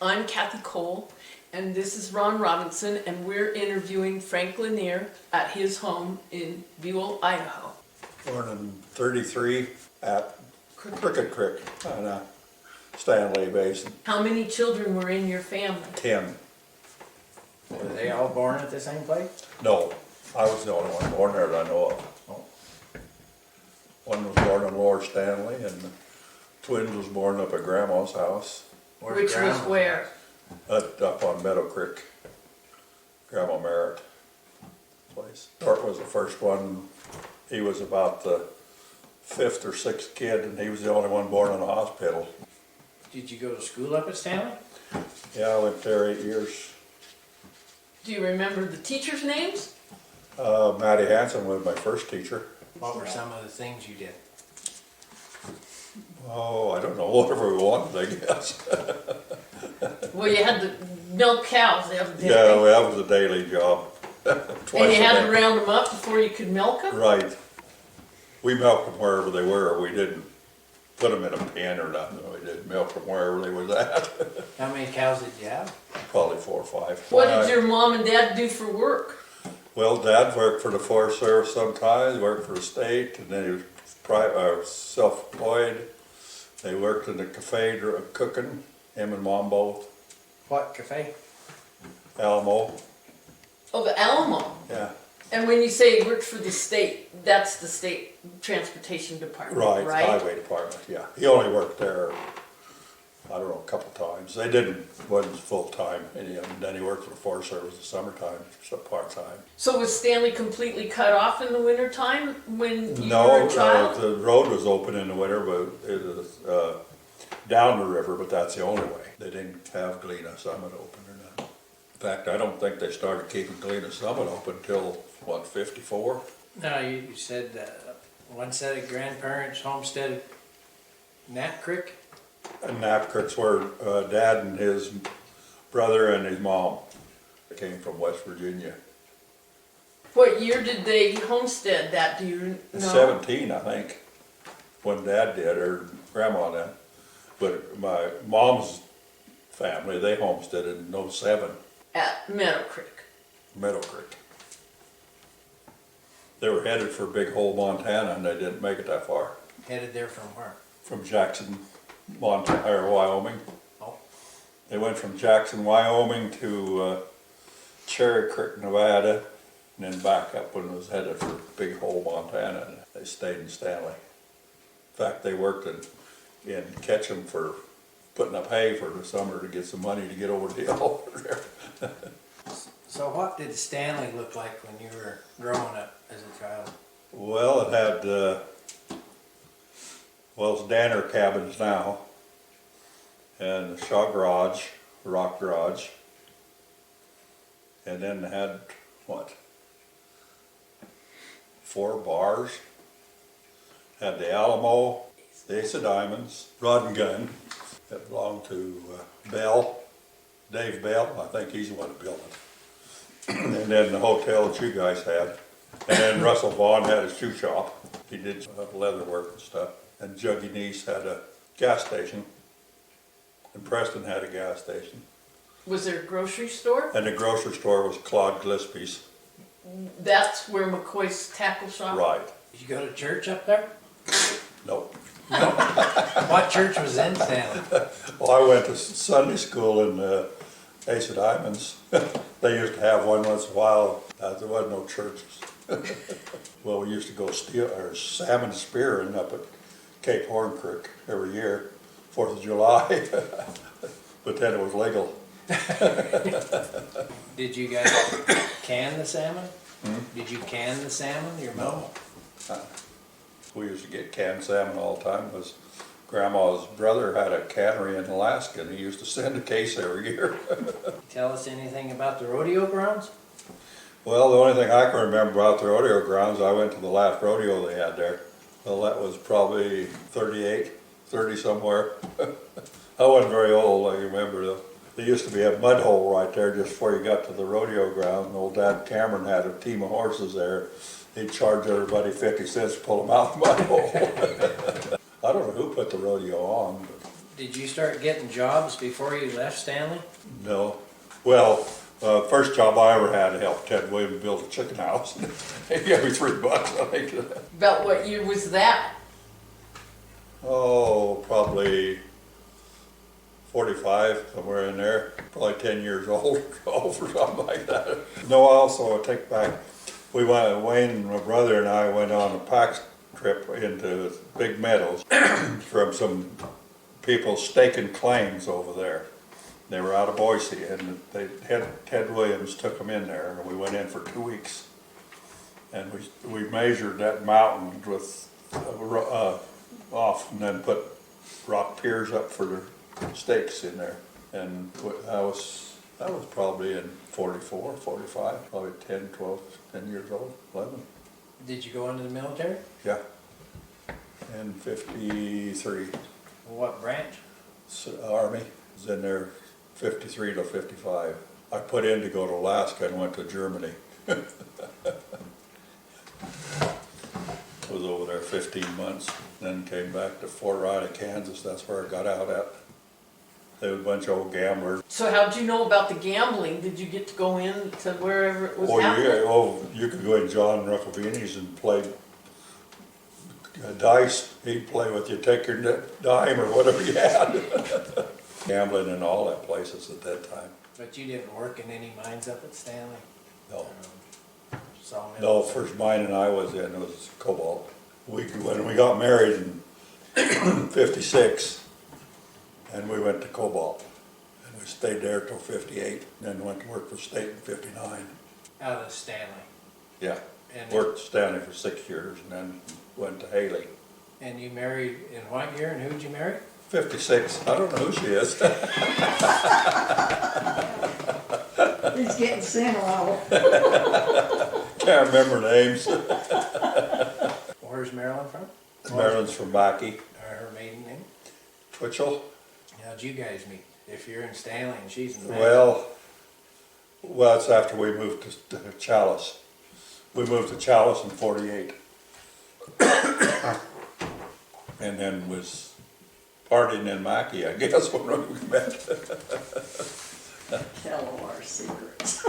I'm Kathy Cole, and this is Ron Robinson, and we're interviewing Frank Lanier at his home in Buell, Idaho. Born in 33 at Cricket Creek on Stanley Basin. How many children were in your family? 10. Were they all born at the same place? No, I was the only one born there that I know of. Oh. One was born in Lower Stanley, and the twins was born up at Grandma's house, Where's Which was Grandma's where? house? up on Meadow Creek. Grandma Merritt place. Bart was the first one. He was about the 5th or 6th kid, and he was the only one born in a hospital. Did you go to school up at Stanley? Yeah, I went there 8 years. Do you remember the teachers' names? Matty Hansen was my first teacher. What were some of the things you did? Oh, I don't know, whatever we wanted, I guess. Well, you had to milk cows every day. Yeah, well, that was a daily job. Twice And you a had day. to round them up before you could milk them? Right. We milked them wherever they were. We didn't put them in a pen or nothing. We did milk them wherever they was at. How many cows did you have? Probably 4 or 5. What did your mom and dad do for work? Well, Dad worked for the Forest Service sometimes, worked for the state, and then he was self-employed. They worked in the cafe cooking, him and Mom both. What cafe? Alamo, Oh, the Alamo. yeah. And when you say he worked for the state, that's the state transportation department, Right, right? highway department, yeah. He only worked there, I don't know, a couple times. They wasn't full-time, and then he worked for the Forest Service in the summertime, so part-time. So was Stanley completely cut off in the wintertime when you were No, a child? the road was open in the winter, but it was down the river, but that's the only way. They didn't have Galena Summit open or nothing. In fact, I don't think they started keeping Galena Summit open until, what, 54? No, you said one set of grandparents homesteaded Nat Creek? And Knapp Creek's where Dad and his brother and his mom came from West Virginia. What year did they homestead that? Do you know? 17, I think, when Dad did, or Grandma did. But my mom's family, they homesteaded in 07, At Meadow Creek. Meadow Creek. They were headed for Big Hole, Montana, and they didn't make it that far. Headed there from where? From Jackson, Montana, or Wyoming. Oh. They went from Jackson, Wyoming to Cherry Creek, Nevada, and then back up when it was headed for Big Hole, Montana. And they stayed in Stanley. In fact, they worked in Ketchum for putting up hay for the summer to get some money to get over the hill over there. So what did Stanley look like when you were growing up as a child? Well, it had, well, it's Danner cabins now, and the Shaw Garage, Rock Garage, and then it had, what, 4 bars. Had the Alamo, the Ace of Diamonds, Rod and Gun, that belonged to Bell, Dave Bell, I think he's the one that built it. And then the hotel that you guys had. And then Russell Vaughn had his shoe shop. He did leather work and stuff. And Juggy Neese had a gas station. And Preston had a gas station. Was there a grocery store? And the grocery store was Claude Gillespie's. That's where McCoy's tackle shop? Right. Did you go to church up there? Nope. What church was in Stanley? Well, I went to Sunday school in Ace of Diamonds. They used to have one once in a while. There wasn't no churches. Well, we used to go salmon spearing up at Cape Horn Creek every year, 4th of July. But then it was legal. Did you guys can the salmon? Did you can the salmon, your mom? We used to get canned salmon all the time. Because Grandma's brother had a cannery in Alaska, and he used to send a case every year. Tell us anything about the rodeo grounds? Well, the only thing I can remember about the rodeo grounds, I went to the last rodeo they had there. Well, that was probably 38, 30 somewhere. I wasn't very old, I remember though. There used to be a mud hole right there just before you got to the rodeo ground. And old Dad Cameron had a team of horses there. He'd charge everybody 50 cents to pull them out of the mud hole. I don't know who put the rodeo on, but Did you start getting jobs before you left Stanley? No. Well, first job I ever had to help Ted Williams build a chicken house. He gave me $3, I think. About what year was that? Oh, probably 45, somewhere in there. Probably 10 years old or something like that. No, also, I take back, Wayne, my brother and I went on a pack trip into Big Meadows from some people staking claims over there. They were out of Boise, and Ted Williams took them in there, and we went in for 2 weeks. And we measured that mountain with off, and then put rock piers up for the stakes in there. And I was probably in 44, 45, probably 10, 12, 10 years old, 11. Did you go into the military? Yeah. In 53, What branch? Army. Was in there 53 to 55. I put in to go to Alaska and went to Germany. Was over there 15 months, then came back to Fort Riley, Kansas. That's where I got out at. They were a bunch of old gamblers. So how'd you know about the gambling? Did you get to go in to wherever it was happening? You could go in John Ruffavini's and play dice. He'd play with you, take your dime or whatever you had. Gambling in all that places at that time. But you didn't work in any mines up at Stanley? No. Sawmills? No, first mine I was in was cobalt. When we got married in 56, and we went to cobalt. And we stayed there till 58, then went to work for state in 59. Out of Stanley? Yeah, And worked at Stanley for 6 years and then went to Haley. And you married in what year, and who'd you marry? 56, I don't know who she is. He's getting sentimental. Can't remember names. Where's Marilyn from? Marilyn's from Backy. Her maiden name? Twitchell. How'd you guys meet? If you're in Stanley and she's in Well, it's after we moved to Chalice. We moved to Chalice in 48. And then was partying in Mackey, I guess, when we met. Tell all our secrets.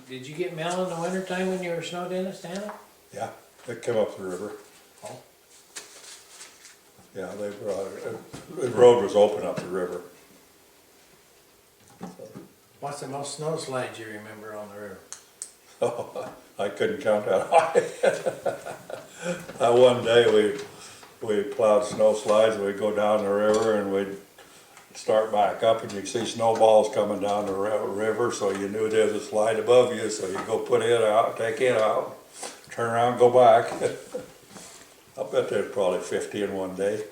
Did you get mail in the wintertime when you were snowed in at Stanley? Yeah, they came up the river. Oh. Yeah, they brought it. The road was open up the river. What's the most snow slides you remember on the river? Oh, I couldn't count that high. One day we plowed snow slides, and we'd go down the river and we'd start back up, and you'd see snowballs coming down the river, so you knew there was a slide above you, so you go put it out, take it out, turn around, go back. I bet there's probably 50 in one day.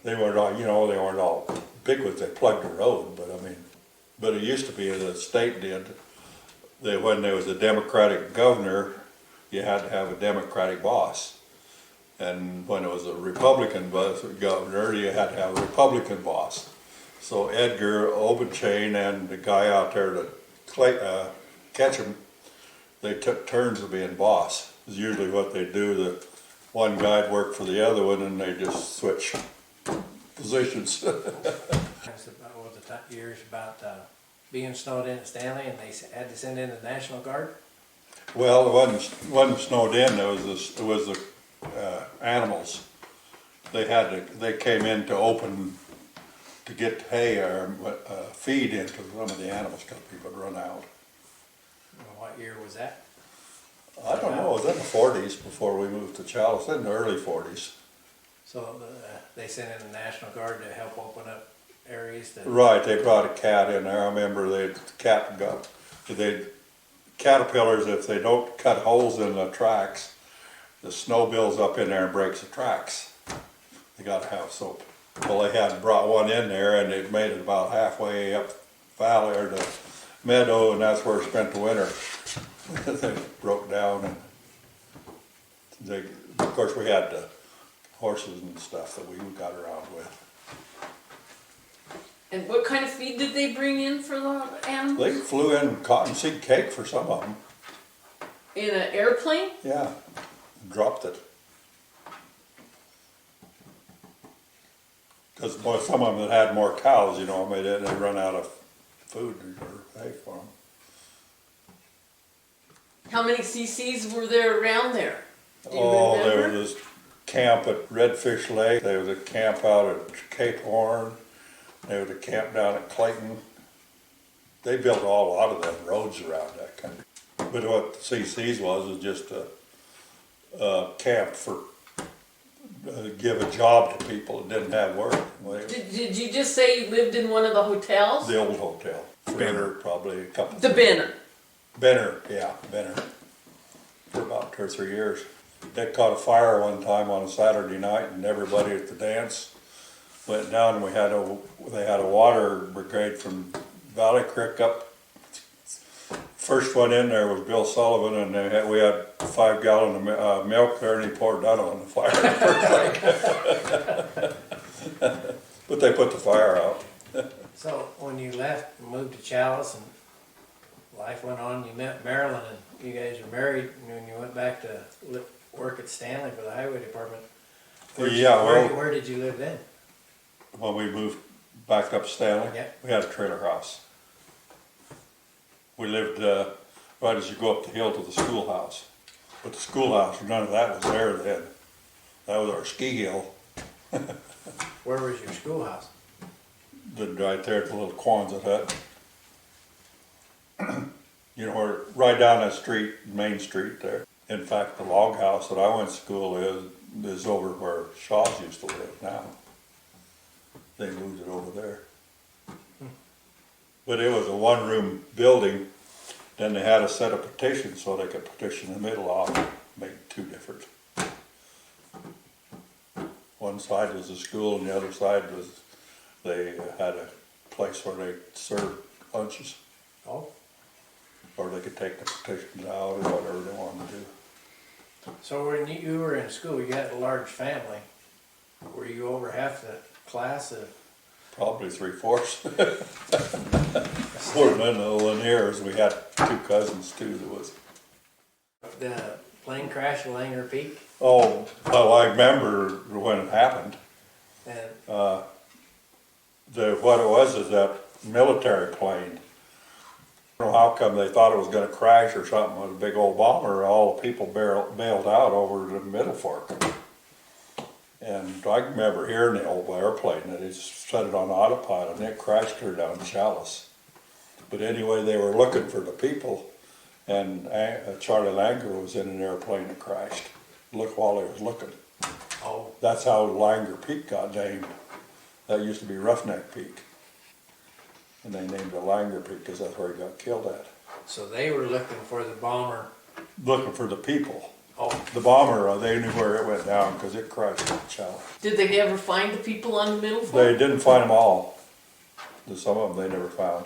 They weren't all, they weren't all big ones, they plugged the road, but it used to be the state did. When there was a Democratic governor, you had to have a Democratic boss. And when it was a Republican governor, you had to have a Republican boss. So Edgar Obenchain and the guy out there to catch him, they took turns of being boss. Is usually what they do. The one guy'd work for the other one, and they just switch positions. That's about what the years about being snowed in at Stanley, and they had to send in the National Guard. Well, it wasn't snowed in. It was the animals. They came in to get hay or feed into some of the animals because people had run out. What year was that? I don't know. It was in the 40s before we moved to Chalice. In the early 40s. So they sent in the National Guard to help open up areas that... Right. They brought a cat in there. I remember caterpillars, if they don't cut holes in the tracks, the snow builds up in there and breaks the tracks. They got to have soap. Well, they had brought one in there, and it made it about halfway up valley or the meadow, and that's where it spent the winter. They broke down, and of course we had the horses and stuff that we got around with. And what kind of feed did they bring in for the animals? They flew in cottonseed cake for some of them. In an airplane? Yeah, dropped it. Because some of them that had more cows, you know, I mean, they run out of food or hay for them. How many CCs were there around there? Do you Oh, there remember? was this camp at Redfish Lake, there was a camp out at Cape Horn, there was a camp down at Clayton. They built a lot of them roads around that country. But what the CC's was just a camp for, give a job to people that didn't have work. Did you just say you lived in one of the hotels? The old hotel. Benner, probably a couple. The Benner. Benner, yeah, Benner. For about 2 or 3 years. They caught a fire one time on a Saturday night and everybody at the dance went down and they had a water brigade from Valley Creek up. First one in there was Bill Sullivan and we had 5 gallons of milk there and he poured that on the fire. But they put the fire out. So when you left and moved to Chalice and life went on, you met Marilyn and you guys were married, and when you went back to work at Stanley for the highway department, where did you live then? When we moved back up Stanley, Yeah. we had a trailer house. We lived right as you go up the hill to the schoolhouse. But the schoolhouse, none of that was there then. That was our ski hill. Where was your schoolhouse? Right there at the little Quonset hut. You know, right down that street, Main Street there. In fact, the log house that I went to school is over where Shaw's used to live now. They moved it over there. But it was a one-room building. Then they had a set of partitions so they could partition the middle off, make 2 different. One side was the school and the other side was, they had a place where they served lunches. Oh. Or they could take the partitions out or whatever they wanted to do. So when you were in school, you had a large family. Were you over half the class of? Probably 3/4. More than the Laniers, we had 2 cousins too that was. The plane crash at Langer Peak? Oh, well, I remember when it happened. And What it was is that military plane. I don't know how come they thought it was going to crash or something with a big old bomber. All the people bailed out over the Middle Fork. And I remember hearing the old airplane that they just set it on autopilot and it crashed her down Chalice. But anyway, they were looking for the people and Charlie Langer was in an airplane that crashed. Look while he was looking. oh, That's how Langer Peak got named. That used to be Roughneck Peak. And they named it Langer Peak because that's where he got killed at. so they were looking for the bomber. Looking for the people. Oh, The bomber, they knew where it went down because it crashed at Chalice. Did they ever find the people on the middle They fork? didn't find them all. Some of them they never found.